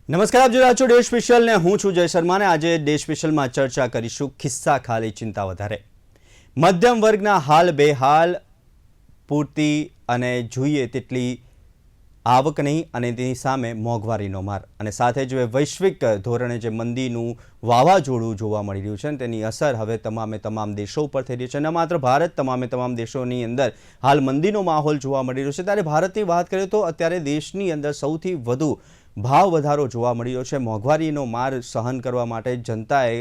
નમસ્કાર, આપ જોઈ રહ્યા છો ડે સ્પેશિયલ ને હું છું જય શર્મા ને આજે ડે સ્પેશિયલમાં ચર્ચા કરીશું ખિસ્સા ખાલી ચિંતા વધારે. મધ્યમ વર્ગના હાલ બેહાલ, પૂરતી અને જોઈએ તેટલી આવક નહીં અને તેની સામે મોંઘવારીનો માર અને સાથે જ વૈશ્વિક ધોરણે જે મંદીનું વાવાઝોડું જોવા મળી રહ્યું છે અને તેની અસર હવે તમામ દેશો ઉપર થઈ રહી છે. ન માત્ર ભારત, તમામ દેશોની અંદર હાલ મંદીનો માહોલ જોવા મળી રહ્યો છે. ત્યારે ભારતની વાત કરીએ તો અત્યારે દેશની અંદર સૌથી વધુ ભાવ વધારો જોવા મળી રહ્યો છે. મોંઘવારીનો માર સહન કરવા માટે જનતાએ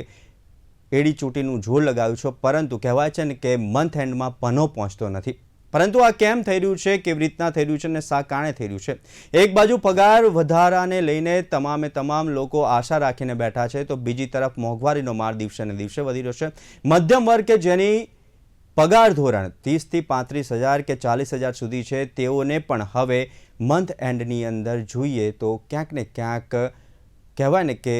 એડી ચોટીનું જોર લગાવ્યું છે, પરંતુ કહેવાય છે ને કે મંથ એન્ડમાં પનો પહોંચતો નથી. પરંતુ આ કેમ થઈ રહ્યું છે, કેવી રીતના થઈ રહ્યું છે અને શા કારણે થઈ રહ્યું છે? એક બાજુ પગાર વધારાને લઈને તમામ લોકો આશા રાખીને બેઠા છે, તો બીજી તરફ મોંઘવારીનો માર દિવસે ને દિવસે વધી રહ્યો છે. મધ્યમ વર્ગ કે જેની પગાર ધોરણ 30,000 થી 35,000 કે 40,000 સુધી છે, તેઓને પણ હવે મંથ એન્ડની અંદર જોઈએ તો ક્યાંક ને ક્યાંક કહેવાય ને કે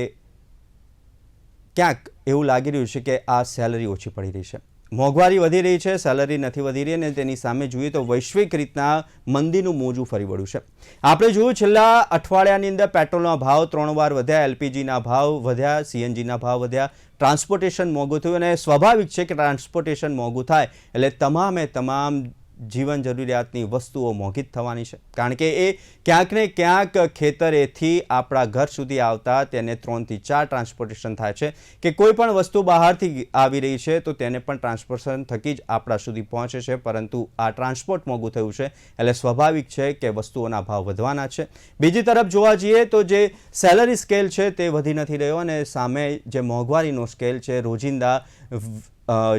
ક્યાંક એવું લાગી રહ્યું છે કે આ સેલરી ઓછી પડી રહી છે. મોંઘવારી વધી રહી છે, સેલરી નથી વધી રહી અને તેની સામે જોઈએ તો વૈશ્વિક રીતના મંદીનું મોજું ફરી વળ્યું છે. આપણે જોયું છેલ્લા અઠવાડિયાની અંદર પેટ્રોલના ભાવ 3 વાર વધ્યા, એલપીજીના ભાવ વધ્યા, સીએનજીના ભાવ વધ્યા, ટ્રાન્સપોર્ટેશન મોંઘું થયું અને સ્વાભાવિક છે કે ટ્રાન્સપોર્ટેશન મોંઘું થાય એટલે તમામ જીવન જરૂરિયાતની વસ્તુઓ મોંઘી જ થવાની છે. કારણ કે એ ક્યાંક ને ક્યાંક ખેતરેથી આપણા ઘર સુધી આવતા તેને 3 થી 4 ટ્રાન્સપોર્ટેશન થાય છે કે કોઈ પણ વસ્તુ બહારથી આવી રહી છે તો તેને પણ ટ્રાન્સપોર્ટેશન થકી જ આપણા સુધી પહોંચે છે. પરંતુ આ ટ્રાન્સપોર્ટ મોંઘું થયું છે એટલે સ્વાભાવિક છે કે વસ્તુઓના ભાવ વધવાના છે. બીજી તરફ જોવા જઈએ તો જે સેલરી સ્કેલ છે તે વધી નથી રહ્યો અને સામે જે મોંઘવારીનો સ્કેલ છે, રોજિંદા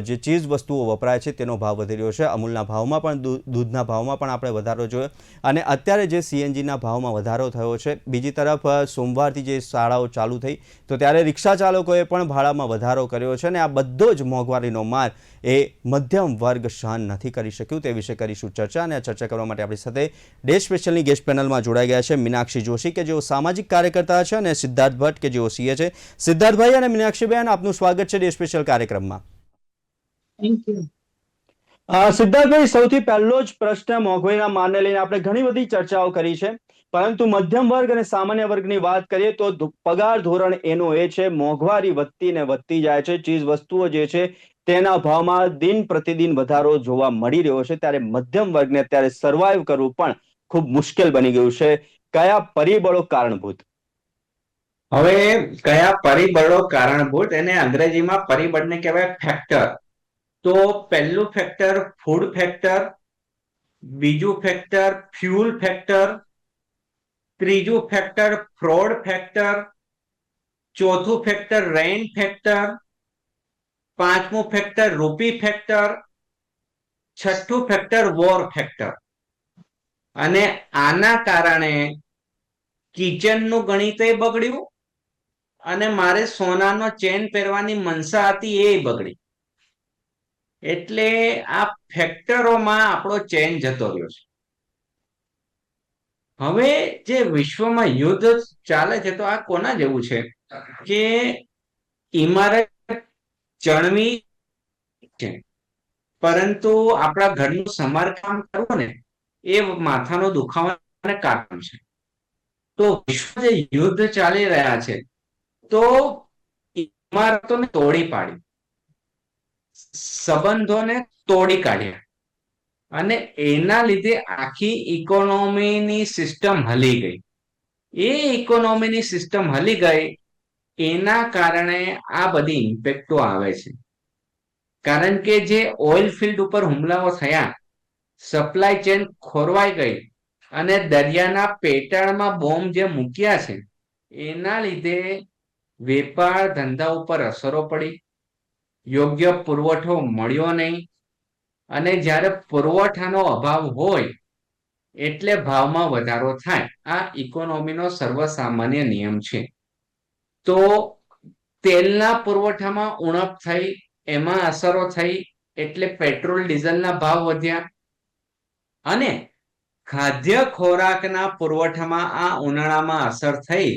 જે ચીજ વસ્તુઓ વપરાય છે તેનો ભાવ વધી રહ્યો છે. અમૂલના ભાવમાં પણ, દૂધના ભાવમાં પણ આપણે વધારો જોયો અને અત્યારે જે સીએનજીના ભાવમાં વધારો થયો છે. બીજી તરફ સોમવારથી જે શાળાઓ ચાલુ થઈ તો ત્યારે રિક્ષા ચાલકોએ પણ ભાડામાં વધારો કર્યો છે અને આ બધો જ મોંઘવારીનો માર એ મધ્યમ વર્ગ સહન નથી કરી શક્યું. તે વિશે કરીશું ચર્ચા અને આ ચર્ચા કરવા માટે આપણી સાથે ડે સ્પેશિયલની ગેસ્ટ પેનલમાં જોડાઈ ગયા છે મીનાક્ષી જોશી કે જેઓ સામાજિક કાર્યકર્તા છે અને સિદ્ધાર્થ ભટ્ટ કે જેઓ સીએ છે. સિદ્ધાર્થભાઈ અને મીનાક્ષીબેન, આપનું સ્વાગત છે ડે સ્પેશિયલ કાર્યક્રમમાં. Thank you. સિદ્ધાર્થભાઈ, સૌથી પહેલો જ પ્રશ્ન મોંઘવારીના મારને લઈને આપણે ઘણી બધી ચર્ચાઓ કરી છે, પરંતુ મધ્યમ વર્ગ અને સામાન્ય વર્ગની વાત કરીએ તો પગાર ધોરણ એનો એ છે, મોંઘવારી વધતી ને વધતી જાય છે, ચીજ વસ્તુઓ જે છે તેના ભાવમાં દિન પ્રતિદિન વધારો જોવા મળી રહ્યો છે. ત્યારે મધ્યમ વર્ગને અત્યારે સર્વાઈવ કરવું પણ ખૂબ મુશ્કેલ બની ગયું છે. કયા પરિબળો કારણભૂત? હવે કયા પરિબળો કારણભૂત, એને અંગ્રેજીમાં પરિબળને કહેવાય ફેક્ટર. તો પહેલું ફેક્ટર ફૂડ ફેક્ટર, બીજું ફેક્ટર ફ્યુલ ફેક્ટર, ત્રીજું ફેક્ટર ફ્રોડ ફેક્ટર, ચોથું ફેક્ટર રેન ફેક્ટર, પાંચમું ફેક્ટર રૂપી ફેક્ટર, છઠ્ઠું ફેક્ટર વોર ફેક્ટર. અને આના કારણે કિચનનું ગણિત બગડ્યું અને મારે સોનાનો ચેન પહેરવાની મનસા હતી એ બગડી. એટલે આ ફેક્ટરોમાં આપણો ચેન જતો રહ્યો છે. હવે જે વિશ્વમાં યુદ્ધ ચાલે છે તો આ કોના જેવું છે કે ઇમારત ચણવી છે, પરંતુ આપણા ઘરનું સમારકામ કરવું ને એ માથાનો દુખાવાનો કારણ છે. તો વિશ્વ જે યુદ્ધ ચાલી રહ્યા છે તો ઇમારતોને તોડી પાડી, સંબંધોને તોડી કાઢ્યા અને એના લીધે આખી ઇકોનોમીની સિસ્ટમ હલી ગઈ. એ ઇકોનોમીની સિસ્ટમ હલી ગઈ એના કારણે આ બધી ઇમ્પેક્ટો આવે છે. કારણ કે જે ઓઇલ ફિલ્ડ ઉપર હુમલાઓ થયા, સપ્લાય ચેન ખોરવાઈ ગઈ અને દરિયાના પેટાળમાં બોમ્બ જે મૂક્યા છે એના લીધે વેપાર ધંધા ઉપર અસરો પડી, યોગ્ય પુરવઠો મળ્યો નહીં અને જ્યારે પુરવઠાનો અભાવ હોય એટલે ભાવમાં વધારો થાય. આ ઇકોનોમીનો સર્વસામાન્ય નિયમ છે. તો તેલના પુરવઠામાં ઉણપ થઈ, એમાં અસરો થઈ એટલે પેટ્રોલ ડીઝલના ભાવ વધ્યા અને ખાદ્ય ખોરાકના પુરવઠામાં આ ઉનાળામાં અસર થઈ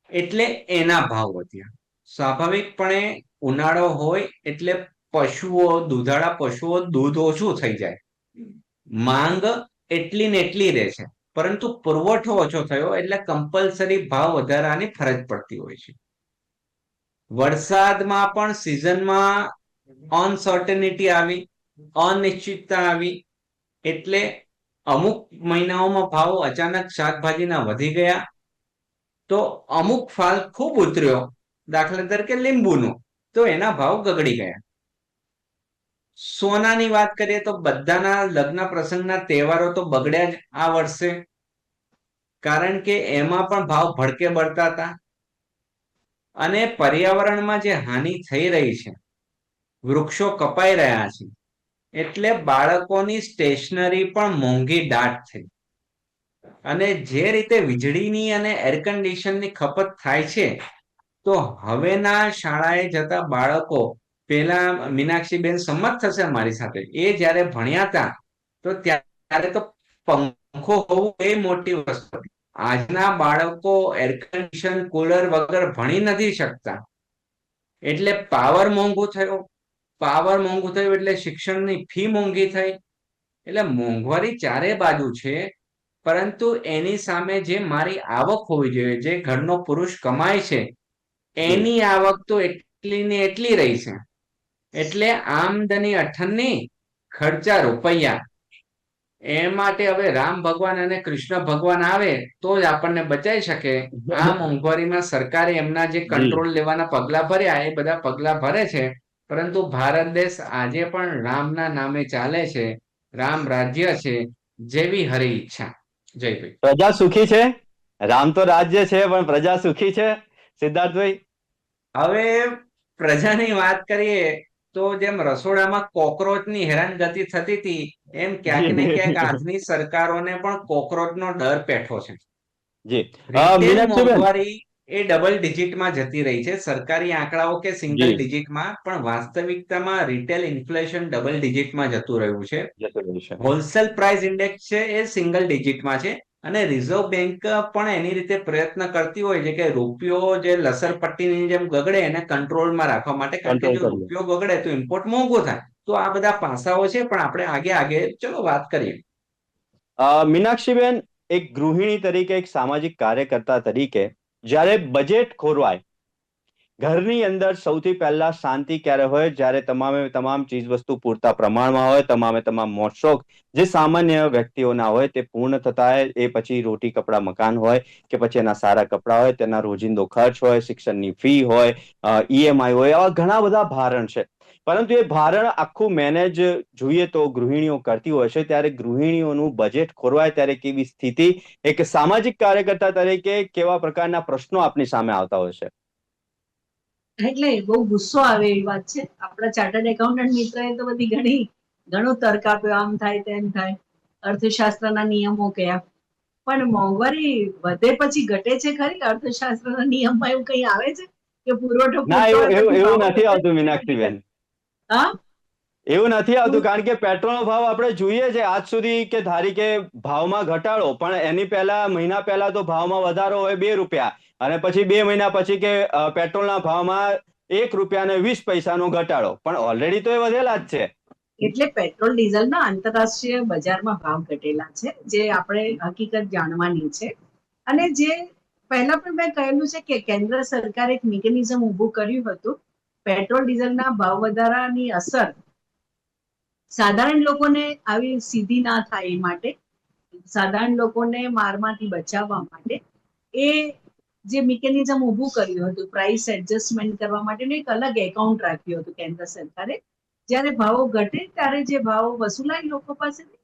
એટલે એના ભાવ વધ્યા. સ્વાભાવિકપણે ઉનાળો હોય એટલે પશુઓ, દૂધાળા પશુઓ દૂધ ઓછું થઈ જાય, માંગ એટલી ને એટલી રહે છે. પરંતુ પુરવઠો ઓછો થયો એટલે કમ્પલસરી ભાવ વધારાની ફરજ પડતી હોય છે. વરસાદમાં પણ સિઝનમાં અનસર્ટેનિટી આવી, અનિશ્ચિતતા આવી, એટલે અમુક મહિનાઓમાં ભાવ અચાનક શાકભાજીના વધી ગયા, તો અમુક ફાલ ખૂબ ઉતર્યો, દાખલા તરીકે લીંબુનો, તો એના ભાવ ગગડી ગયા. સોનાની વાત કરીએ તો બધાના લગ્ન પ્રસંગના તહેવારો તો બગડ્યા જ આ વર્ષે, કારણ કે એમાં પણ ભાવ ભડકે બળતા હતા. અને પર્યાવરણમાં જે હાનિ થઈ રહી છે, વૃક્ષો કપાઈ રહ્યા છે, એટલે બાળકોની સ્ટેશનરી પણ મોંઘી દાટ થઈ. અને જે રીતે વીજળીની અને એર કન્ડિશનની ખપત થાય છે, તો હવેના શાળાએ જતા બાળકો, પેલા મીનાક્ષીબેન સંમત થશે મારી સાથે, એ જ્યારે ભણ્યા હતા તો ત્યારે તો પંખો હોવું એ મોટી વસ્તુ હતી. આજના બાળકો એર કન્ડિશન કુલર વગર ભણી નથી શકતા. એટલે પાવર મોંઘું થયો, પાવર મોંઘું થયું એટલે શિક્ષણની ફી મોંઘી થઈ. એટલે મોંઘવારી ચારે બાજુ છે, પરંતુ એની સામે જે મારી આવક હોવી જોઈએ, જે ઘરનો પુરુષ કમાય છે, એની આવક તો એટલી ને એટલી રહી છે. એટલે આમદની અઠન્ની, ખર્ચા રૂપિયા. એ માટે હવે રામ ભગવાન અને કૃષ્ણ ભગવાન આવે તો જ આપણને બચાવી શકે. આ મોંઘવારીમાં સરકારે એમના જે કંટ્રોલ લેવાના પગલા ભર્યા, એ બધા પગલા ભરે છે, પરંતુ ભારત દેશ આજે પણ રામના નામે ચાલે છે. રામ રાજ્ય છે, જેવી હરી ઈચ્છા. જયભાઈ. પ્રજા સુખી છે, રામ તો રાજ્ય છે પણ પ્રજા સુખી છે, સિદ્ધાર્થભાઈ? હવે પ્રજાની વાત કરીએ તો જેમ રસોડામાં કોકરોચની હેરાનગતિ થતી હતી, એમ ક્યાંક ને ક્યાંક આજની સરકારોને પણ કોકરોચનો ડર પેઠો છે. જી રિટેલ મીનાક્ષીબેન, મોંઘવારી એ ડબલ ડિજિટમાં જતી રહી છે. સરકારી આંકડાઓ કે સિંગલ ડિજિટમાં, પણ વાસ્તવિકતામાં રિટેલ ઇન્ફ્લેશન ડબલ ડિજિટમાં જતું રહ્યું છે. હોલસેલ પ્રાઇસ ઇન્ડેક્સ છે એ સિંગલ ડિજિટમાં છે. અને રિઝર્વ બેંક પણ એની રીતે પ્રયત્ન કરતી હોય છે કે રૂપિયો જે લસરપટ્ટીની જેમ ગગડે એને કંટ્રોલમાં રાખવા માટે, કારણ કે જો રૂપિયો ગગડે તો ઇમ્પોર્ટ મોંઘો થાય. તો આ બધા પાસાઓ છે, પણ આપણે આગે ચલો વાત કરીએ. મીનાક્ષીબેન, એક ગૃહિણી તરીકે, એક સામાજિક કાર્યકર્તા તરીકે, જ્યારે બજેટ ખોરવાય, ઘરની અંદર સૌથી પહેલા શાંતિ ક્યારે હોય? જ્યારે તમામ ચીજ વસ્તુ પૂરતા પ્રમાણમાં હોય, તમામ મોજશોખ જે સામાન્ય વ્યક્તિઓના હોય તે પૂર્ણ થતા હોય. એ પછી રોટી કપડા મકાન હોય કે પછી એના સારા કપડા હોય, તેના રોજિંદો ખર્ચ હોય, શિક્ષણની ફી હોય, ઈએમઆઈ હોય, આવા ઘણા બધા ભારણ છે. પરંતુ એ ભારણ આખું મેનેજ જોઈએ તો ગૃહિણીઓ કરતી હોય છે. ત્યારે ગૃહિણીઓનું બજેટ ખોરવાય ત્યારે કેવી સ્થિતિ, એક સામાજિક કાર્યકર્તા તરીકે કેવા પ્રકારના પ્રશ્નો આપની સામે આવતા હોય છે? એટલે બહુ ગુસ્સો આવે એવી વાત છે. આપણા ચાર્ટર્ડ એકાઉન્ટન્ટ મિત્રએ તો બધી ઘણો તર્ક આપ્યો, આમ થાય તેમ થાય, અર્થશાસ્ત્રના નિયમો કયા. પણ મોંઘવારી વધે પછી ઘટે છે ખરી? અર્થશાસ્ત્રના નિયમમાં એવું કઈ આવે છે કે પુરવઠો પૂરતો હોય પછી એવું ભાવ નથી ઘટે? આવતું મીનાક્ષીબેન, હા, એવું નથી આવતું. કારણ કે પેટ્રોલનો ભાવ આપણે જોઈએ છે આજ સુધી, કે ધારી કે ભાવમાં ઘટાડો, પણ એની પહેલા મહિના પહેલા તો ભાવમાં વધારો હોય 2 રૂપિયા, અને પછી 2 મહિના પછી કે પેટ્રોલના ભાવમાં 1 રૂપિયા ને 20 પૈસાનો ઘટાડો, પણ ઓલરેડી તો એ વધેલા જ છે. એટલે પેટ્રોલ ડીઝલના આંતરરાષ્ટ્રીય બજારમાં ભાવ ઘટેલા છે, જે આપણે હકીકત જાણવાની છે. અને જે પહેલા પણ મેં કહેલું છે કે કેન્દ્ર સરકારે એક મિકેનિઝમ ઊભું કર્યું હતું. પેટ્રોલ ડીઝલના ભાવ વધારાની અસર સાધારણ લોકોને આવી સીધી ના થાય એ માટે, સાધારણ લોકોને મારમાંથી બચાવવા માટે એ જે મિકેનિઝમ ઊભું કર્યું હતું, પ્રાઇસ એડજસ્ટમેન્ટ કરવા માટેનું એક અલગ એકાઉન્ટ રાખ્યું હતું કેન્દ્ર સરકારે. જ્યારે ભાવો ઘટે ત્યારે જે ભાવો વસૂલાય લોકો પાસેથી,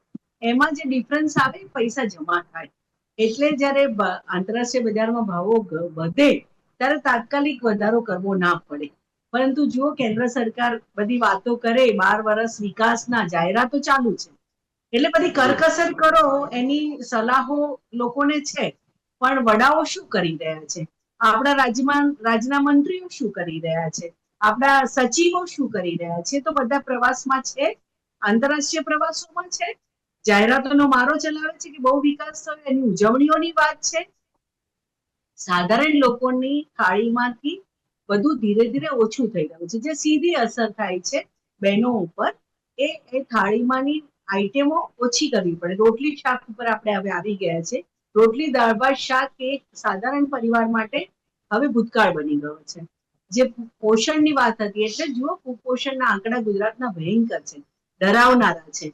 એમાં જે ડિફરન્સ આવે પૈસા જમા થાય. એટલે જ્યારે આંતરરાષ્ટ્રીય બજારમાં ભાવો વધે ત્યારે તાત્કાલિક વધારો કરવો ના પડે. પરંતુ જો કેન્દ્ર સરકાર બધી વાતો કરે, 12 વર્ષ વિકાસના, જાહેરાતો ચાલુ છે, એટલે બધી કરકસર કરો, એની સલાહો લોકોને છે, પણ વડાઓ શું કરી રહ્યા છે, આપણા રાજ્યના મંત્રીઓ શું કરી રહ્યા છે, આપણા સચિવો શું કરી રહ્યા છે? તો બધા પ્રવાસમાં છે, આંતરરાષ્ટ્રીય પ્રવાસોમાં છે, જાહેરાતોનો મારો ચલાવે છે કે બહુ વિકાસ થયો, એની ઉજવણીઓની વાત છે. સાધારણ લોકોની થાળીમાંથી બધું ધીરે ધીરે ઓછું થઈ રહ્યું છે. જે સીધી અસર થાય છે બહેનો ઉપર, એ થાળીમાંની આઈટમો ઓછી કરવી પડે. રોટલી શાક ઉપર આપણે હવે આવી ગયા છે રોટલી દાળ ભાત શાક એક સાધારણ પરિવાર માટે હવે ભૂતકાળ બની ગયો છે. જે પોષણની વાત હતી, એટલે જુઓ કુપોષણના આંકડા ગુજરાતના ભયંકર છે, ડરાવનારા છે.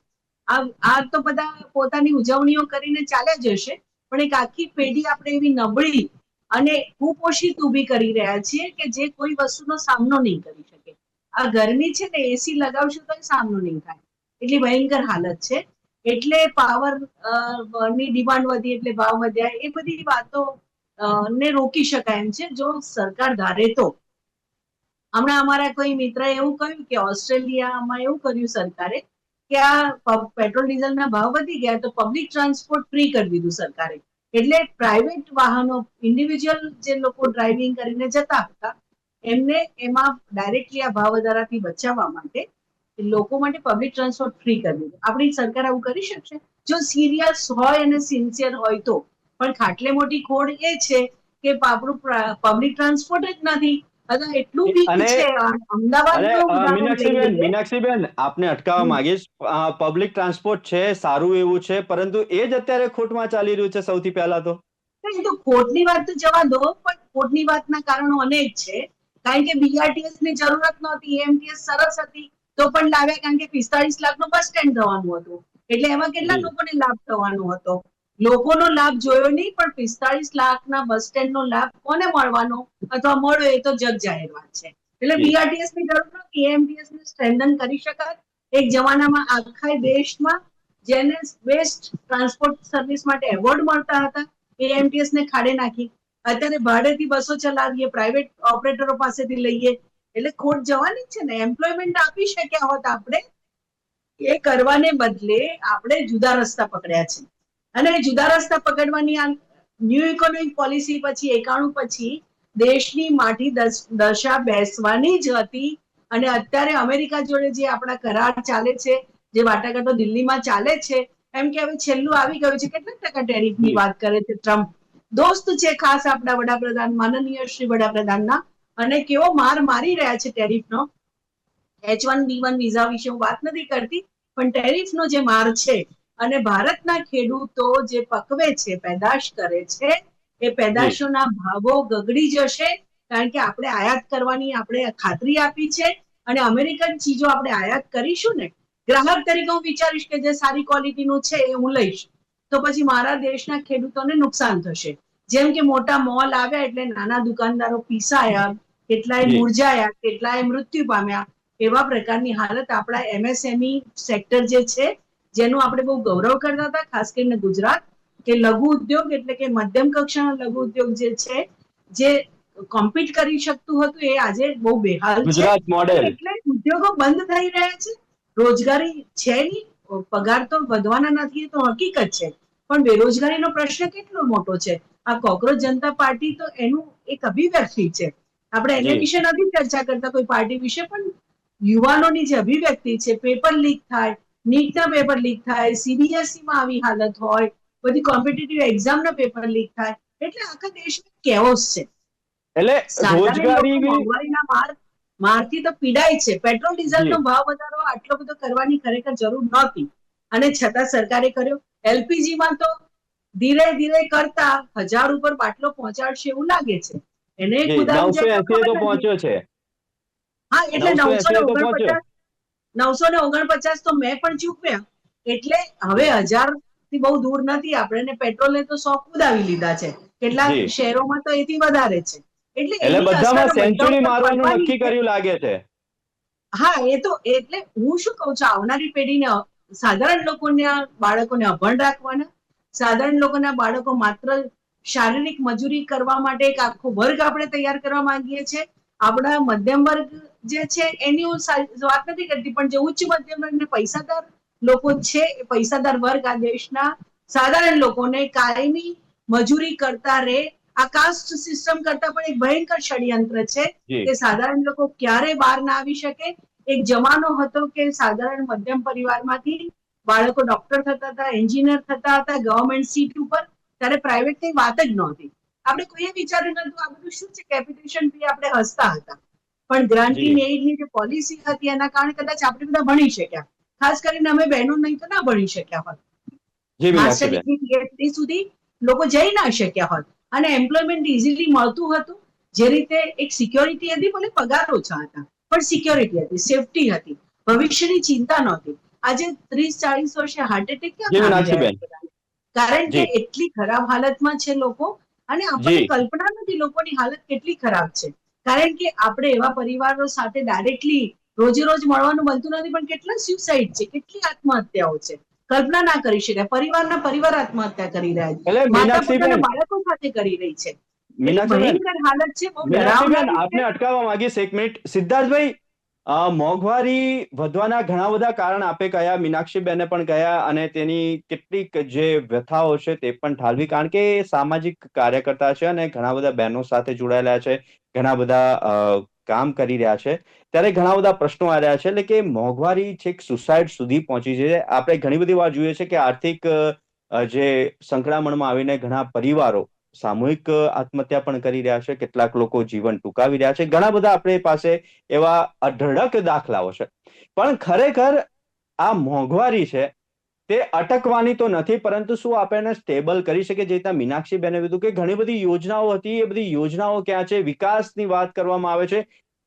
આ તો બધા પોતાની ઉજવણીઓ કરીને ચાલ્યા જશે, પણ એક આખી પેઢી આપણે એવી નબળી અને કુપોષિત ઊભી કરી રહ્યા છીએ કે જે કોઈ વસ્તુનો સામનો નહીં કરી શકે. આ ગરમી છે ને, એસી લગાવશું તો સામનો નહીં થાય, એટલી ભયંકર હાલત છે. એટલે પાવર ની ડિમાન્ડ વધી એટલે ભાવ વધ્યા, એ બધી વાતો ને રોકી શકાય એમ છે જો સરકાર ધારે તો. હમણાં અમારા કોઈ મિત્રએ એવું કહ્યું કે ઓસ્ટ્રેલિયામાં એવું કર્યું સરકારે કે આ પેટ્રોલ ડીઝલના ભાવ વધી ગયા તો પબ્લિક ટ્રાન્સપોર્ટ ફ્રી કરી દીધું સરકારે. એટલે પ્રાઇવેટ વાહનો, ઇન્ડિવિજ્યુઅલ જે લોકો ડ્રાઇવિંગ કરીને જતા હતા એમને એમાં ડાયરેક્ટલી આ ભાવ વધારાથી બચાવવા માટે લોકો માટે પબ્લિક ટ્રાન્સપોર્ટ ફ્રી કરી દીધું. આપણી સરકાર આવું કરી શકશે જો સિરિયસ હોય અને સિન્સિયર હોય તો? પણ ખાટલે મોટી ખોડ એ છે કે આપણું પબ્લિક ટ્રાન્સપોર્ટ જ નથી, અથવા એટલું વીક છે. અમદાવાદનું ઉદાહરણ લઈ લઈએ. મીનાક્ષીબેન, આપને અટકાવવા માંગીશ. પબ્લિક ટ્રાન્સપોર્ટ છે, સારું એવું છે, પરંતુ એ જ અત્યારે ખોટમાં ચાલી રહ્યું છે સૌથી પહેલા તો. એ તો ખોટની વાત તો જવા દો, પણ ખોટની વાતના કારણો અનેક છે. કારણ કે બીઆરટીએસ ની જરૂરત નહોતી, એમટીએસ સરસ હતી તો પણ લાવ્યા, કારણ કે 45 લાખનું બસ સ્ટેન્ડ થવાનું હતું. એટલે એમાં કેટલા લોકોને લાભ થવાનો હતો? લોકોનો લાભ જોયો નહીં, પણ 45 લાખના બસ સ્ટેન્ડનો લાભ કોને મળવાનો અથવા મળ્યો એ તો જગ જાહેર વાત છે. એટલે બીઆરટીએસ ની જરૂર નહોતી, એમટીએસ ને સ્ટ્રેન્થન કરી શકાય. એક જમાનામાં આખા દેશમાં જેને બેસ્ટ ટ્રાન્સપોર્ટ સર્વિસ માટે એવોર્ડ મળતા હતા એએમટીએસ ને ખાડે નાખી. અત્યારે ભાડેથી બસો ચલાવીએ, પ્રાઇવેટ ઓપરેટરો પાસેથી લઈએ, એટલે ખોટ જવાની છે ને. એમ્પ્લોયમેન્ટ આપી શક્યા હોત આપણે, એ કરવાને બદલે આપણે જુદા રસ્તા પકડ્યા છે. અને જુદા રસ્તા પકડવાની આ ન્યૂ ઇકોનોમિક પોલિસી પછી 91 પછી દેશની માઠી દશા બેસવાની જ હતી. અને અત્યારે અમેરિકા જોડે જે આપણા કરાર ચાલે છે, જે વાટાઘાટો દિલ્હીમાં ચાલે છે, એમ કે હવે છેલ્લું આવી ગયું છે. કેટલા ટકા ટેરિફની વાત કરે છે ટ્રમ્પ? દોસ્ત છે ખાસ આપણા વડાપ્રધાન, માનનીય શ્રી વડાપ્રધાનના, અને કેવો માર મારી રહ્યા છે ટેરિફનો. H1B1 વિઝા વિશે હું વાત નથી કરતી, પણ ટેરિફનો જે માર છે, અને ભારતના ખેડૂતો જે પકવે છે, પેદાશ કરે છે, એ પેદાશોના ભાવો ગગડી જશે. કારણ કે આપણે આયાત કરવાની આપણે ખાતરી આપી છે, અને અમેરિકન ચીજો આપણે આયાત કરીશું ને, ગ્રાહક તરીકે હું વિચારીશ કે જે સારી ક્વોલિટીનું છે એ હું લઈશ, તો પછી મારા દેશના ખેડૂતોને નુકસાન થશે. જેમ કે મોટા મોલ આવ્યા એટલે નાના દુકાનદારો પીસાયા, કેટલાય મૂરઝાયા, કેટલાય મૃત્યુ પામ્યા. એવા પ્રકારની હાલત આપણા એમએસએમઈ સેક્ટર જે છે, જેનું આપણે બહુ ગૌરવ કરતા હતા, ખાસ કરીને ગુજરાત, કે લઘુ ઉદ્યોગ એટલે કે મધ્યમ કક્ષાનો લઘુ ઉદ્યોગ જે છે, જે કોમ્પીટ કરી શકતું હતું, એ આજે બહુ બેહાલ છે. એટલે ઉદ્યોગો બંધ થઈ રહ્યા છે, રોજગારી છે નહીં, પગાર તો વધવાના નથી, એ તો હકીકત છે, પણ બેરોજગારીનો પ્રશ્ન કેટલો મોટો છે. આ કોકરોચ જનતા પાર્ટી તો એનું એક અભિવ્યક્તિ છે. આપણે એને વિશે નથી ચર્ચા કરતા કોઈ પાર્ટી વિશે, પણ યુવાનોની જે અભિવ્યક્તિ છે, પેપર લીક થાય, નીટના પેપર લીક થાય, સીબીએસઈમાં આવી હાલત હોય, બધી કોમ્પિટિટિવ એક્ઝામના પેપર લીક થાય, એટલે આખા દેશમાં કેઓસ છે. એટલે રોજગારી મોંઘવારીના મારથી તો પીડાય છે. પેટ્રોલ ડીઝલનો ભાવ વધારો આટલો બધો કરવાની ખરેખર જરૂર નહોતી, અને છતાં સરકારે કર્યો. એલપીજીમાં તો ધીરે ધીરે કરતા 1000 ઉપર બાટલો પહોંચાડશે એવું લાગે છે. એને પહોંચ્યો છે. હા, એટલે 949 તો મેં પણ ચૂકવ્યા. એટલે હવે 1000 થી બહુ દૂર નથી આપણે, ને પેટ્રોલને તો 100 કુદાવી લીધા છે. કેટલાક શહેરોમાં તો એથી વધારે છે. એટલે બધામાં સેન્ચુરી મારવાનું નક્કી કર્યું લાગે છે. હા, એ તો એટલે હું શું કહું છું, આવનારી પેઢીને, સાધારણ લોકોના બાળકોને અભણ રાખવાના, સાધારણ લોકોના બાળકો માત્ર શારીરિક મજૂરી કરવા માટે એક આખો વર્ગ આપણે તૈયાર કરવા માંગીએ છીએ. આપણા મધ્યમ વર્ગ જે છે એની હું વાત નથી કરતી, પણ જે ઉચ્ચ મધ્યમ વર્ગ ને પૈસાદાર લોકો છે, એ પૈસાદાર વર્ગ આ દેશના સાધારણ લોકોને કાયમી મજૂરી કરતા રહે. આ કાસ્ટ સિસ્ટમ કરતા પણ એક ભયંકર ષડયંત્ર છે કે સાધારણ લોકો ક્યારે બહાર ના આવી શકે. એક જમાનો હતો કે સાધારણ મધ્યમ પરિવારમાંથી બાળકો ડોક્ટર થતા હતા, એન્જિનિયર થતા હતા ગવર્મેન્ટ સીટ ઉપર, ત્યારે પ્રાઇવેટ ની વાત જ નહોતી. આપણે કોઈએ વિચાર્યું નતું આ બધું શું છે, કેપિટેશન ફી આપણે હસતા હતા. પણ ગ્રાન્ટીન એડની જે પોલિસી હતી એના કારણે કદાચ આપણે બધા ભણી શક્યા. ખાસ કરીને અમે બહેનો નહીં તો ના ભણી શક્યા હોત. માસ્ટર ડિગ્રી પીએચડી સુધી લોકો જઈ ના શક્યા હોત અને એમ્પ્લોયમેન્ટ ઇઝીલી મળતું હતું. જે રીતે એક સિક્યોરિટી હતી, ભલે પગાર ઓછા હતા પણ સિક્યોરિટી હતી, સેફટી હતી, ભવિષ્યની ચિંતા નહોતી. આજે 30-40 વર્ષે હાર્ટ એટેક જી કેમ આવી રહ્યા મીનાક્ષીબેન, છે બધાને? કારણ કે જી એટલી ખરાબ હાલતમાં છે લોકો, અને આપણને જી કલ્પના નથી લોકોની હાલત કેટલી ખરાબ છે. કારણ કે આપણે એવા પરિવારો સાથે ડાયરેક્ટલી રોજે રોજ મળવાનું બનતું નથી, પણ કેટલા સુસાઇડ છે, કેટલી આત્મહત્યાઓ છે, કલ્પના ના કરી શકાય. પરિવાર આત્મહત્યા કરી રહ્યા છે, એટલે માતા પોતાના મીનાક્ષીબેન, બાળકો સાથે કરી રહી છે. એટલી મીનાક્ષીબેન, ભયંકર હાલત છે, બહુ મીનાક્ષીબેન, ડરાવનારી છે. આપને અટકાવવા માંગીશ એક મિનિટ. સિદ્ધાર્થભાઈ, મોંઘવારી વધવાના ઘણા બધા કારણ આપે કયા, મીનાક્ષીબેને પણ કયા, અને તેની કેટલીક જે વ્યથાઓ છે તે પણ ઠાલવી, કારણ કે એ સામાજિક કાર્યકર્તા છે અને ઘણા બધા બહેનો સાથે જોડાયેલા છે, ઘણા બધા કામ કરી રહ્યા છે, ત્યારે ઘણા બધા પ્રશ્નો આ રહ્યા છે. એટલે કે મોંઘવારી છેક સુસાઇડ સુધી પહોંચી છે. આપણે ઘણી બધી વાર જોઈએ છે કે આર્થિક જે સંકળામણમાં આવીને ઘણા પરિવારો સામૂહિક આત્મહત્યા પણ કરી રહ્યા છે, કેટલાક લોકો જીવન ટૂંકાવી રહ્યા છે. ઘણા બધા આપણી પાસે એવા અઢળક દાખલાઓ છે. પણ ખરેખર આ મોંઘવારી છે તે અટકવાની તો નથી, પરંતુ શું આપણે સ્ટેબલ કરી શકીએ? જે રીતના મીનાક્ષીબેને કીધું કે ઘણી બધી યોજનાઓ હતી, એ બધી યોજનાઓ ક્યાં છે? વિકાસની વાત કરવામાં આવે છે,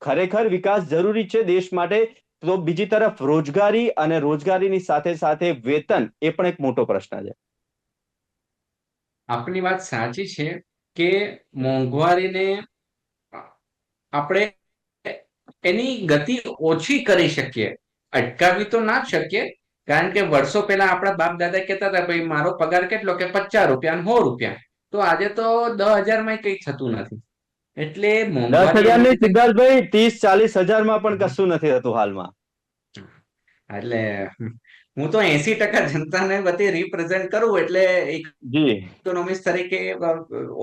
ખરેખર વિકાસ જરૂરી છે દેશ માટે, તો બીજી તરફ રોજગારી અને રોજગારીની સાથે સાથે વેતન એ પણ એક મોટો પ્રશ્ન છે. આપની વાત સાચી છે કે મોંઘવારીને આપણે એની ગતિ ઓછી કરી શકીએ, અટકાવી તો ના જ શકીએ. કારણ કે વર્ષો પહેલા આપણા બાપ દાદા કહેતા હતા, ભાઈ મારો પગાર કેટલો, કે 50 રૂપિયા અને 100 રૂપિયા. તો આજે તો 10,000 માં કઈ થતું નથી. એટલે 10,000 એવી ની, રીતે સિદ્ધાર્થભાઈ, 30-40 હજારમાં પણ કશું નથી થતું હાલમાં. એટલે હું તો 80% જનતાને બધી રિપ્રેઝેન્ટ કરું, એટલે જી ઇકોનોમિક્સ તરીકે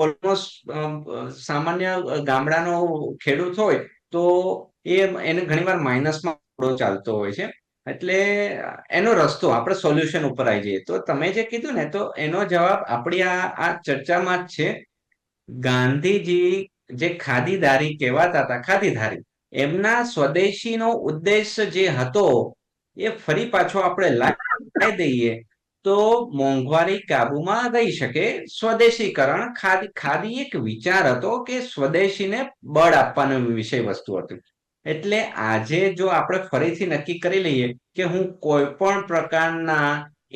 ઓલમોસ્ટ સામાન્ય ગામડાનો ખેડૂત હોય તો એને ઘણીવાર માઇનસમાં ચાલતો હોય છે. એટલે એનો રસ્તો આપણે સોલ્યુશન ઉપર આવી જઈએ તો તમે જે કીધું ને, તો એનો જવાબ આપણી આ ચર્ચામાં જ છે. ગાંધીજી જે ખાદીધારી કહેવાતા હતા, ખાદીધારી, એમના સ્વદેશીનો ઉદ્દેશ જે હતો એ ફરી પાછો આપણે લાવી દઈએ તો મોંઘવારી કાબુમાં રહી શકે. સ્વદેશીકરણ, ખાદી એક વિચાર હતો કે સ્વદેશીને બળ આપવાનું વિષય વસ્તુ હતી. એટલે આજે જો આપણે ફરીથી નક્કી કરી લઈએ કે હું કોઈ પણ પ્રકારના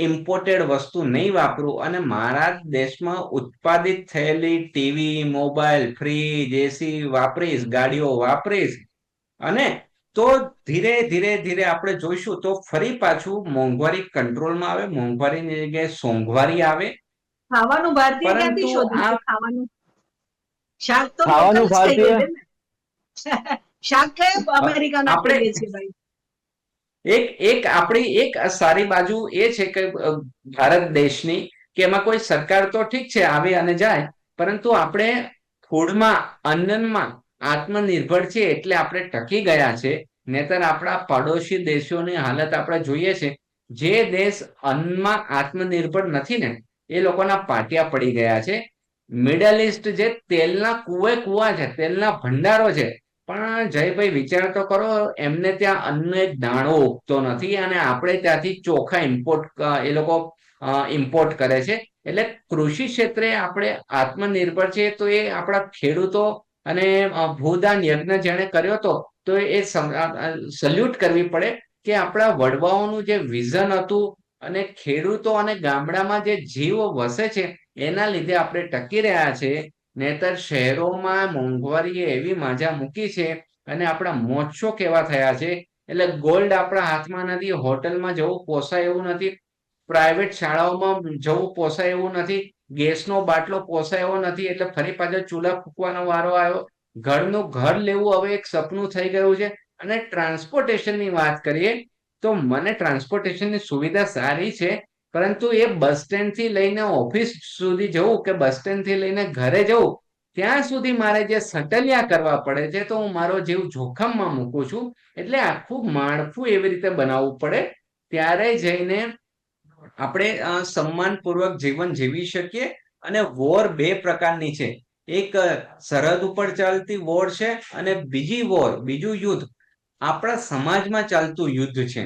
ઇમ્પોર્ટેડ વસ્તુ નહીં વાપરું અને મારા દેશમાં ઉત્પાદિત થયેલી ટીવી, મોબાઈલ, ફ્રીજ, એસી વાપરીશ, ગાડીઓ વાપરીશ, અને તો ધીરે ધીરે ધીરે આપણે જોઈશું તો ફરી પાછું મોંઘવારી કંટ્રોલમાં આવે, મોંઘવારીની જગ્યાએ સોંઘવારી આવે. ખાવાનું ભારતીય ક્યાંથી પરંતુ શોધીશું? ખાવાનું શાક તો લોકલ ખાવાનું જ ખાઈએ ભારતીય, છે ને. શાક કયા અમેરિકાના આપણે ખાઈએ છીએ ભાઈ? એક આપણી એક સારી બાજુ એ છે કે ભારત દેશની, કે એમાં કોઈ સરકાર તો ઠીક છે આવે અને જાય, પરંતુ આપણે ફૂડમાં, અન્નમાં આત્મનિર્ભર છે એટલે આપણે ટકી ગયા છે. નહીતર આપણા પડોશી દેશોની હાલત આપણે જોઈએ છે. જે દેશ અન્નમાં આત્મનિર્ભર નથી ને, એ લોકોના પાટિયા પડી ગયા છે. મિડલ ઇસ્ટ જે તેલના કુવા છે, તેલના ભંડારો છે, પણ જયભાઈ વિચાર તો કરો, એમને ત્યાં અન્નનો એક દાણો ઉગતો નથી અને આપણે ત્યાંથી ચોખા એ લોકો ઇમ્પોર્ટ કરે છે. એટલે કૃષિ ક્ષેત્રે આપણે આત્મનિર્ભર છે, તો એ આપણા ખેડૂતો અને ભૂદાન યજ્ઞ જેણે કર્યો હતો, તો એ સલ્યુટ કરવી પડે કે આપણા વડવાઓનું જે વિઝન હતું અને ખેડૂતો અને ગામડામાં જે જીવ વસે છે એના લીધે આપણે ટકી રહ્યા છે. નહીતર શહેરોમાં મોંઘવારીએ એવી માજા મૂકી છે અને આપણા મોજો કેવા થયા છે. એટલે ગોલ્ડ આપણા હાથમાં નથી, હોટલમાં જવું પોસાય એવું નથી, પ્રાઇવેટ શાળાઓમાં જવું પોસાય એવું નથી, ગેસનો બાટલો પોસાય એવો નથી, એટલે ફરી પાછો ચૂલા ફૂંકવાનો વારો આવ્યો. ઘરનું ઘર લેવું હવે એક સપનું થઈ ગયું છે. અને ટ્રાન્સપોર્ટેશનની વાત કરીએ તો મને ટ્રાન્સપોર્ટેશનની સુવિધા સારી છે, પરંતુ એ બસ સ્ટેન્ડ થી લઈને ઓફિસ સુધી જવું કે બસ સ્ટેન્ડ થી લઈને ઘરે જવું, ત્યાં સુધી મારે જે સટલિયા કરવા પડે છે, તો હું મારો જીવ જોખમમાં મૂકું છું. એટલે આખું માળખું એવી રીતે બનાવવું પડે, ત્યારે જઈને આપણે સન્માનપૂર્વક જીવન જીવી શકીએ. અને વોર બે પ્રકારની છે, એક સરહદ ઉપર ચાલતી વોર છે અને બીજું યુદ્ધ આપણા સમાજમાં ચાલતું યુદ્ધ છે.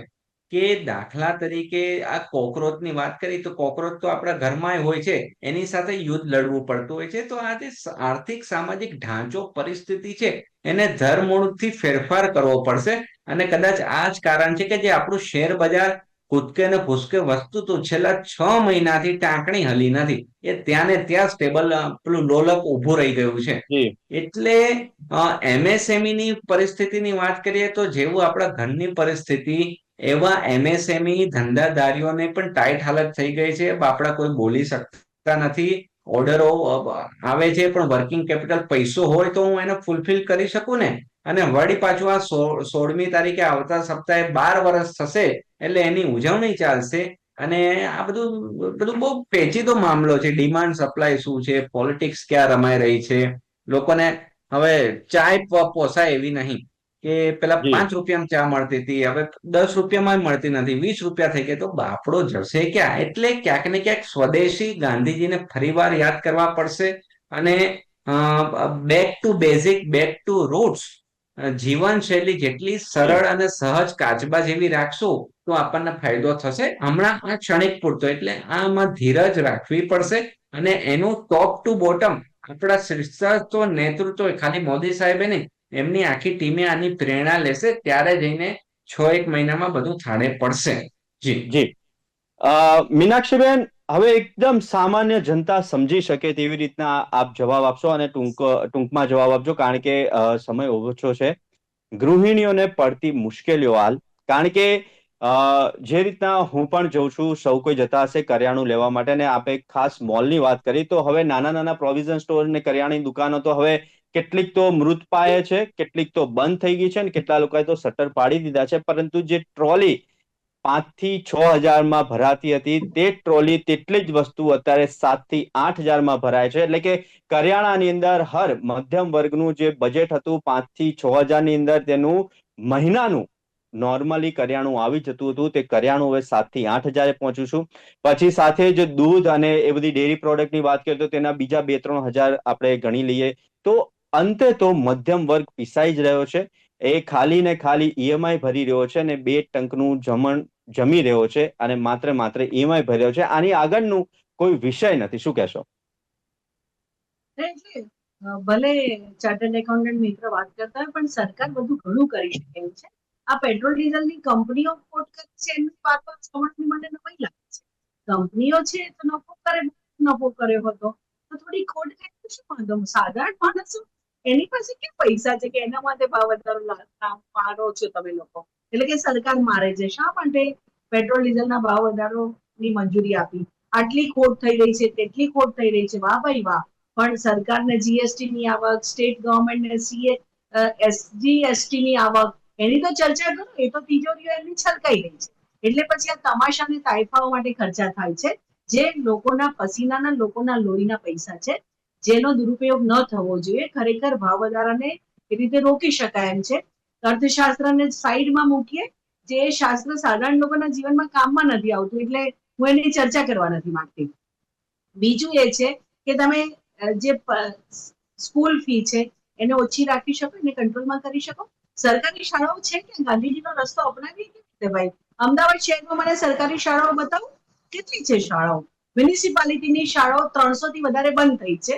કે દાખલા તરીકે આ કોકરોચની વાત કરી તો કોકરોચ તો આપણા ઘરમાં હોય છે, એની સાથે યુદ્ધ લડવું પડતું હોય છે. તો આ જે આર્થિક સામાજિક ઢાંચો પરિસ્થિતિ છે એને ધરમૂળથી ફેરફાર કરવો પડશે. અને કદાચ આ જ કારણ છે કે જે આપણું શેર બજાર કૂદકે ને ભૂસકે વસ્તુ તો છેલ્લા 6 મહિનાથી ટાંકણી હલી નથી, એ ત્યાં ને ત્યાં સ્ટેબલ પેલું લોલક ઊભું રહી ગયું છે. એટલે એમએસએમઈ ની પરિસ્થિતિની વાત કરીએ તો જેવું આપણા ઘરની પરિસ્થિતિ એવા એમએસએમઈ ધંધાદારીઓને પણ ટાઈટ હાલત થઈ ગઈ છે. આપણા કોઈ બોલી શકતા નથી, ઓર્ડરો આવે છે પણ વર્કિંગ કેપિટલ પૈસો હોય તો હું એને ફૂલફિલ કરી શકું ને. અને વળી પાછું આ 16મી તારીખે આવતા સપ્તાહે 12 વર્ષ થશે એટલે એની ઉજવણી ચાલશે. અને આ બધું બહુ પેચીદો મામલો છે. ડિમાન્ડ સપ્લાય શું છે, પોલિટિક્સ ક્યાં રમાઈ રહી છે, લોકોને હવે ચાય પોસાય એવી નહીં કે પેલા 5 રૂપિયામાં ચા મળતી હતી, હવે 10 રૂપિયામાં મળતી નથી, 20 રૂપિયા થઈ ગયા. તો બાપડો જશે ક્યાં? એટલે ક્યાંક ને ક્યાંક સ્વદેશી ગાંધીજીને ફરીવાર યાદ કરવા પડશે. અને back to basic, back to roots, જીવનશૈલી જેટલી સરળ અને સહજ કાચબા જેવી રાખશું તો આપણને ફાયદો થશે. હમણાં આ ક્ષણિક પૂરતો, એટલે આમાં ધીરજ રાખવી પડશે. અને એનું ટોપ ટુ બોટમ આપણા શીર્ષસ્થ નેતૃત્વ, ખાલી મોદી સાહેબે નહીં, એમની આખી ટીમે આની પ્રેરણા લેશે, ત્યારે જઈને 6-1 મહિનામાં બધું થાળે પડશે. જી. મીનાક્ષીબેન, હવે એકદમ સામાન્ય જનતા સમજી શકે તેવી રીતના આપ જવાબ આપશો, અને ટૂંકમાં જવાબ આપજો, કારણ કે સમય ઓછો છે. ગૃહિણીઓને પડતી મુશ્કેલીઓ હાલ, કારણ કે જે રીતના હું પણ જઉં છું, સૌ કોઈ જતા હશે કરિયાણું લેવા માટે, અને આપણે ખાસ મોલની વાત કરી તો હવે નાના પ્રોવિઝન સ્ટોર ને કરિયાણાની દુકાનો તો હવે કેટલીક તો મૃત પાયે છે, કેટલીક તો બંધ થઈ ગઈ છે, અને કેટલા લોકોએ તો શટર પાડી દીધા છે. પરંતુ જે ટ્રોલી 5 થી 6 હજારમાં ભરાતી હતી, તે ટ્રોલી તેટલી જ વસ્તુ અત્યારે 7 થી 8 હજારમાં ભરાય છે. એટલે કે કરિયાણાની અંદર હર મધ્યમ વર્ગનું જે બજેટ હતું 5 થી 6 હજારની અંદર, તેનું મહિનાનું નોર્મલી કરિયાણું આવી જતું હતું, તે કરિયાણું હવે 7 થી 8 હજારે પહોંચ્યું છું. પછી સાથે જ દૂધ અને એ બધી ડેરી પ્રોડક્ટની વાત કરીએ તો તેના બીજા 2-3 હજાર આપણે ગણી લઈએ. તો અંતે તો મધ્યમ વર્ગ પીસાઈ જ રહ્યો છે. એ ખાલી ને ખાલી ઈએમઆઈ ભરી રહ્યો છે, અને 2 ટંકનું જમી રહ્યો છે, અને માત્ર ઈએમઆઈ ભરી રહ્યો છે. આની આગળનું કોઈ વિષય નથી. શું કહેશો? ભલે ચાર્ટર્ડ એકાઉન્ટન્ટ મિત્ર વાત કરતા હોય, પણ સરકાર બધું ઘણું કરી શકે એમ છે. આ પેટ્રોલ ડીઝલની કંપનીઓ ખોટ કરે છે એમની વાતો સાંભળવી મને નવાઈ લાગે છે. કંપનીઓ છે તો નફો કર્યો હતો, તો થોડી ખોટ કરે તો શું વાંધો? સાધારણ માણસો એની પાસે કે પૈસા છે કે એના માટે ભાવ વધારો મારો છો તમે લોકો? એટલે કે સરકાર મારે છે શા માટે પેટ્રોલ ડીઝલના ભાવ વધારોની મંજૂરી આપી? આટલી ખોટ થઈ રહી છે, તેટલી ખોટ થઈ રહી છે, વાહ ભાઈ વાહ. પણ સરકારને જીએસટી ની આવક, સ્ટેટ ગવર્મેન્ટને એસજીએસટી ની આવક, એની તો ચર્ચા કરો. એ તો તિજોરીઓ એમની છલકાઈ રહી છે. એટલે પછી આ તમાશા અને તાઇફાઓ માટે ખર્ચા થાય છે, જે લોકોના પસીનાના, લોકોના લોહીના પૈસા છે, જેનો દુરુપયોગ ન થવો જોઈએ. ખરેખર ભાવ વધારાને એ રીતે રોકી શકાય એમ છે. અર્થશાસ્ત્રને સાઈડમાં મૂકીએ, જે શાસ્ત્ર સાધારણ લોકોના જીવનમાં કામમાં નથી આવતું, એટલે હું એની ચર્ચા કરવા નથી માંગતી. બીજું એ છે કે તમે જે સ્કૂલ ફી છે એને ઓછી રાખી શકો, એને કંટ્રોલમાં કરી શકો. સરકારી શાળાઓ છે કે ગાંધીજીનો રસ્તો અપનાવી કેવી રીતે ભાઈ? અમદાવાદ શહેરમાં મને સરકારી શાળાઓ બતાવો, કેટલી છે શાળાઓ? મ્યુનિસિપાલિટીની શાળાઓ 300 થી વધારે બંધ થઈ છે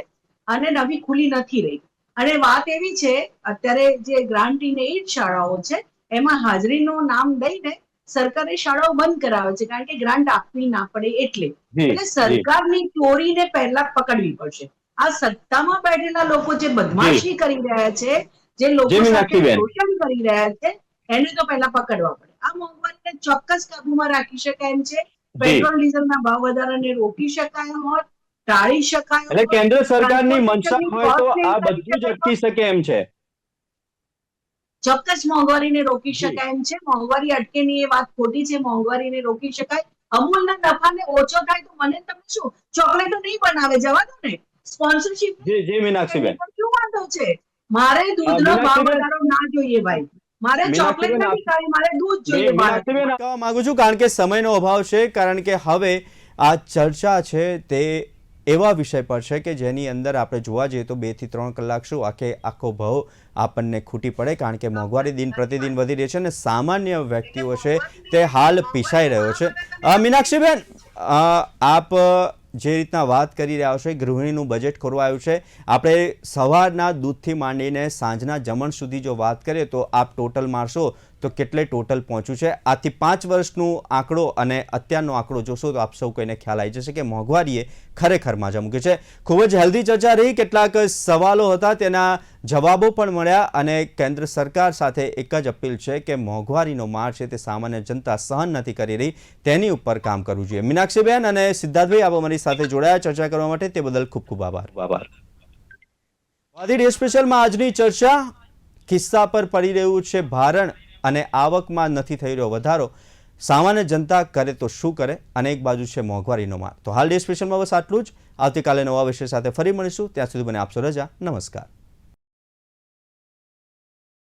અને નવી ખુલી નથી રહી. અને વાત એવી છે, અત્યારે જે ગ્રાન્ટ ઇન એઇડ શાળાઓ છે એમાં હાજરીનું નામ દઈને સરકારી શાળાઓ બંધ કરાવે છે, કારણ કે ગ્રાન્ટ આપવી ના પડે એટલે. એટલે સરકારની ચોરીને પહેલા પકડવી પડશે. આ સત્તામાં બેઠેલા લોકો જે બદમાશી કરી રહ્યા છે, જે લોકો સાથે શોષણ કરી રહ્યા છે, એને તો પહેલા પકડવા પડે. આ મોંઘવારીને ચોક્કસ કાબુમાં રાખી શકાય એમ છે. પેટ્રોલ ડીઝલના ભાવ વધારાને રોકી શકાય હોત, ટાળી શકાય. એટલે કેન્દ્ર સરકારની મનસા હોય તો આ બધું જ અટકી શકે એમ છે. ચોક્કસ મોંઘવારીને રોકી શકાય એમ છે. મોંઘવારી અટકે નહીં એ વાત ખોટી છે. મોંઘવારીને રોકી શકાય. અમૂલના નફાને ઓછો થાય તો મને તમે શું ચોકલેટો નહીં બનાવે, જવા દો ને. સ્પોન્સરશિપ જી મીનાક્ષીબેન, શું વાંધો છે? મારે દૂધનો ભાવ વધારો ના જોઈએ ભાઈ. મારે ચોકલેટ નથી ખાવી, મારે દૂધ જોઈએ. કહેવા માંગુ છું, કારણ કે સમયનો અભાવ છે, કારણ કે હવે આ ચર્ચા છે તે એવા વિષય પર છે કે જેની અંદર આપણે જોવા જઈએ તો 2 થી 3 કલાક શું આખો ભાવ આપણને ખૂટી પડે, કારણ કે મોંઘવારી દિન પ્રતિદિન વધી રહી છે અને સામાન્ય વ્યક્તિઓ છે તે હાલ પીસાઈ રહ્યો છે. મીનાક્ષીબેન, આપ જે રીતના વાત કરી રહ્યા છો, ગૃહિણીનું બજેટ ખોરવાયું છે. આપણે સવારના દૂધથી માંડીને સાંજના જમણ સુધી જો વાત કરીએ તો આપ ટોટલ મારશો તો કેટલે ટોટલ પહોંચ્યું છે? આથી 5 વર્ષનું આંકડો અને અત્યારનો આંકડો જોશો તો આપ સૌ કોઈને ખ્યાલ આવી જશે કે મોંઘવારીએ ખરેખર માજા મૂકી છે. ખૂબ જ હેલ્ધી ચર્ચા રહી. કેટલાક સવાલો હતા તેના જવાબો પણ મળ્યા અને કેન્દ્ર સરકાર સાથે એક જ અપીલ છે કે મોંઘવારીનો માર છે તે સામાન્ય જનતા સહન નથી કરી રહી, તેની ઉપર કામ કરવું જોઈએ. મીનાક્ષીબેન અને સિદ્ધાર્થભાઈ, આપ અમારી સાથે જોડાયા ચર્ચા કરવા માટે, તે બદલ ખૂબ ખૂબ આભાર. વાદી ડે સ્પેશિયલમાં આજની ચર્ચા ખિસ્સા પર પડી રહ્યું છે ભારણ અને આવકમાં નથી થઈ રહ્યો વધારો. સામાન્ય જનતા કરે તો શું કરે, અને એક બાજુ છે મોંઘવારીનો માર. તો હાલ ડે સ્પેશિયલમાં બસ આટલું જ. આવતીકાલે નવા વિષય સાથે ફરી મળીશું. ત્યાં સુધી મને આપશો રજા. નમસ્કાર.